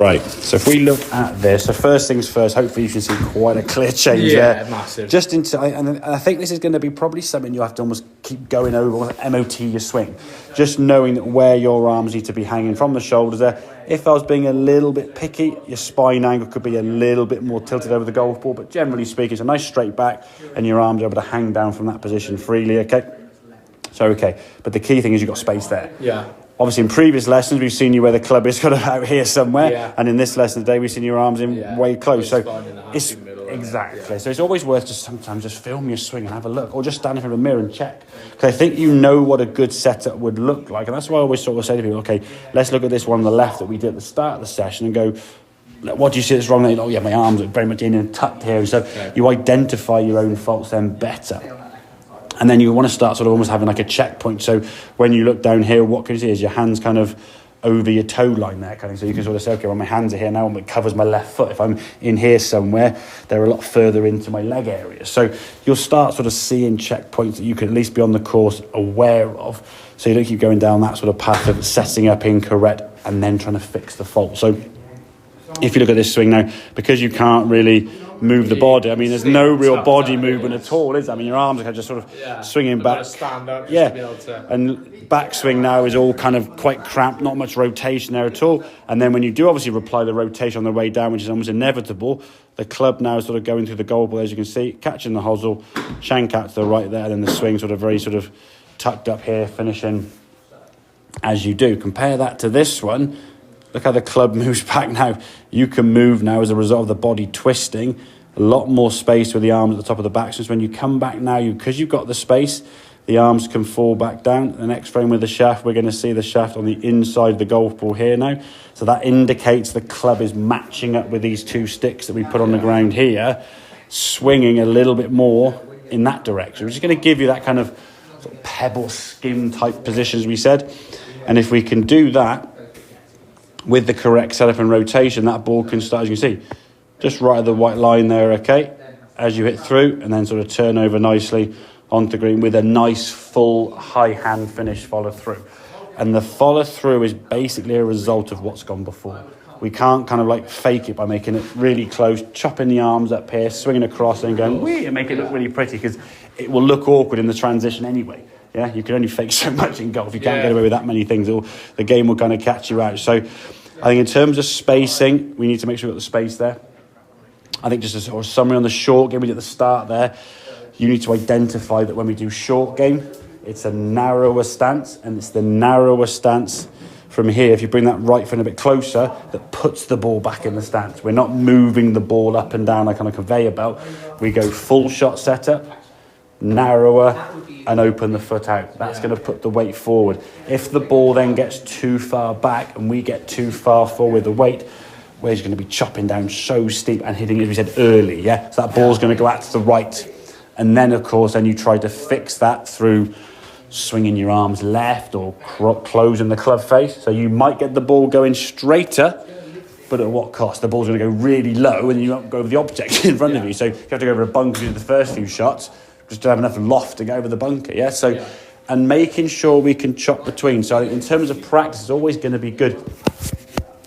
Right, so if we look at this, so first things first, hopefully you can see quite a clear change there. Yeah, massive. Just into, and I think this is going to be probably something you have to almost keep going over, MOT your swing. Just knowing that where your arms need to be hanging from the shoulders there. If I was being a little bit picky, your spine angle could be a little bit more tilted over the golf ball, but generally speaking, it's a nice straight back and your arms are able to hang down from that position freely, okay? So, okay, but the key thing is you've got space there. Yeah. Obviously, in previous lessons, we've seen you where the club is kind of out here somewhere, and in this lesson today, we've seen your arms in way close. So it's exactly. Yeah. So it's always worth just sometimes just film your swing and have a look, or just stand in front of a mirror and check. Because I think you know what a good setup would look like, and that's why I always sort of say to people, okay, let's look at this one on the left that we did at the start of the session and go, what do you see that's wrong? Oh yeah, my arms are very much in and tucked here, and so you identify your own faults then better. And then you want to start sort of almost having like a checkpoint. So when you look down here, what can you see is your hands kind of over your toe line there, kind of. So you can sort of say, okay, well, my hands are here now, and it covers my left foot. If I'm in here somewhere, they're a lot further into my leg area. So you'll start sort of seeing checkpoints that you can at least be on the course aware of. So you don't keep going down that sort of path of setting up incorrect and then trying to fix the fault. So if you look at this swing now, because you can't really move the body, I mean, there's no real body movement at all, is there? I mean, your arms are just sort of swinging back. Stand up just to be able to... And backswing now is all kind of quite cramped, not much rotation there at all. And then when you do obviously apply the rotation on the way down, which is almost inevitable, the club now is sort of going through the goal ball, as you can see, catching the hosel, shank out to the right there, and then the swing sort of very sort of tucked up here, finishing as you do. Compare that to this one. Look how the club moves back now. You can move now as a result of the body twisting. A lot more space with the arms at the top of the back. So when you come back now, because you've got the space, the arms can fall back down. The next frame with the shaft, we're going to see the shaft on the inside of the golf ball here now. So that indicates the club is matching up with these two sticks that we put on the ground here, swinging a little bit more in that direction, which is going to give you that kind of, sort of pebble skim type position, as we said. And if we can do that, with the correct setup and rotation, that ball can start, as you can see, just right at the white line there, okay, as you hit through, and then sort of turn over nicely onto green with a nice full high hand finish follow through. And the follow through is basically a result of what's gone before. We can't kind of like fake it by making it really close, chopping the arms up here, swinging across and going wee, and make it look really pretty, because it will look awkward in the transition anyway. Yeah, you can only fake so much in golf. You can't get away with that many things. The game will kind of catch you out. So I think in terms of spacing, we need to make sure we've got the space there. I think just a sort of summary on the short game we did at the start there, you need to identify that when we do short game, it's a narrower stance, and it's the narrower stance from here, if you bring that right foot a bit closer, that puts the ball back in the stance. We're not moving the ball up and down like on a conveyor belt. We go full shot setup, narrower, and open the foot out. That's going to put the weight forward. If the ball then gets too far back and we get too far forward with the weight, we're going to be chopping down so steep and hitting, as we said, early, yeah? So that ball's going to go out to the right. And then, of course, then you try to fix that through swinging your arms left or closing the club face. So you might get the ball going straighter, but at what cost? The ball's going to go really low and you won't go over the object in front of you. So you have to go over a bunker to do the first few shots, just to have enough loft to go over the bunker, yeah? So, and making sure we can chop between. So I think in terms of practice, it's always going to be good.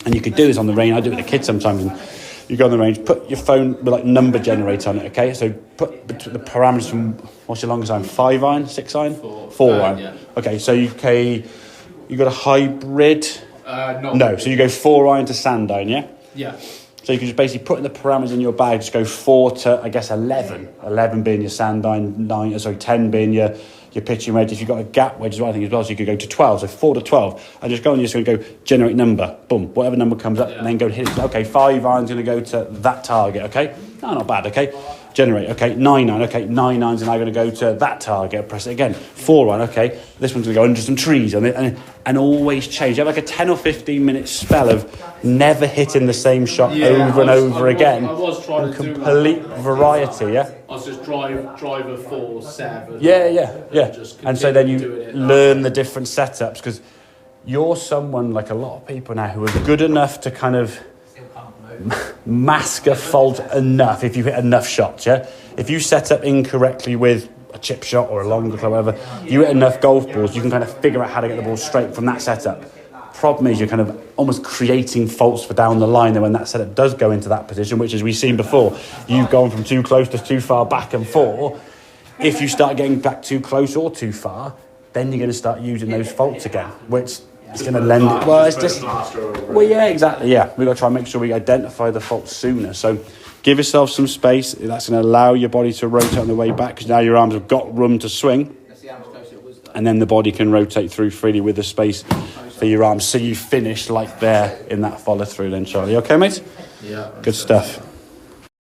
And you could do this on the range. I do it with the kids sometimes. And you go on the range, put your phone with like number generator on it, okay? So put the parameters from, what's your longest iron? 5 iron, 6 iron? 4 iron. Yeah. Okay, so you got a hybrid? No, so you go 4 iron to sand iron, yeah? Yeah. So you can just basically put in the parameters in your bag, just go 4 to, I guess, 11. 11 being your sand iron, 10 being your pitching wedge. If you've got a gap wedge as well, I think as well, so you could go to 12. So 4 to 12. I just go and you're just going to go generate number. Boom. Whatever number comes up, and then go and hit it. Okay, 5 iron's going to go to that target, okay? No, not bad, okay? Generate, okay? 9 iron, okay? 9 irons are now going to go to that target. Press it again. 4 iron, okay? This one's going to go under some trees and always change. You have like a 10 or 15 minute spell of never hitting the same shot over and over again. I was trying to do complete variety, yeah? I was just driver 4, 7. Yeah. And so then you learn the different setups, because you're someone, like a lot of people now, who are good enough to kind of mask a fault enough if you hit enough shots, yeah? If you set up incorrectly with a chip shot or a longer club, whatever, you hit enough golf balls, you can kind of figure out how to get the ball straight from that setup. problem is you're kind of almost creating faults for down the line. And when that setup does go into that position, which as we've seen before, you've gone from too close to too far back and forth. If you start getting back too close or too far, then you're going to start using those faults again, which is going to lend it. Well, it's just. Well, yeah, exactly. Yeah, we've got to try and make sure we identify the faults sooner. So give yourself some space. That's going to allow your body to rotate on the way back because now your arms have got room to swing. And then the body can rotate through freely with the space for your arms. So you finish like there in that follow through then, Charlie. Okay, mate? Yeah. Good stuff.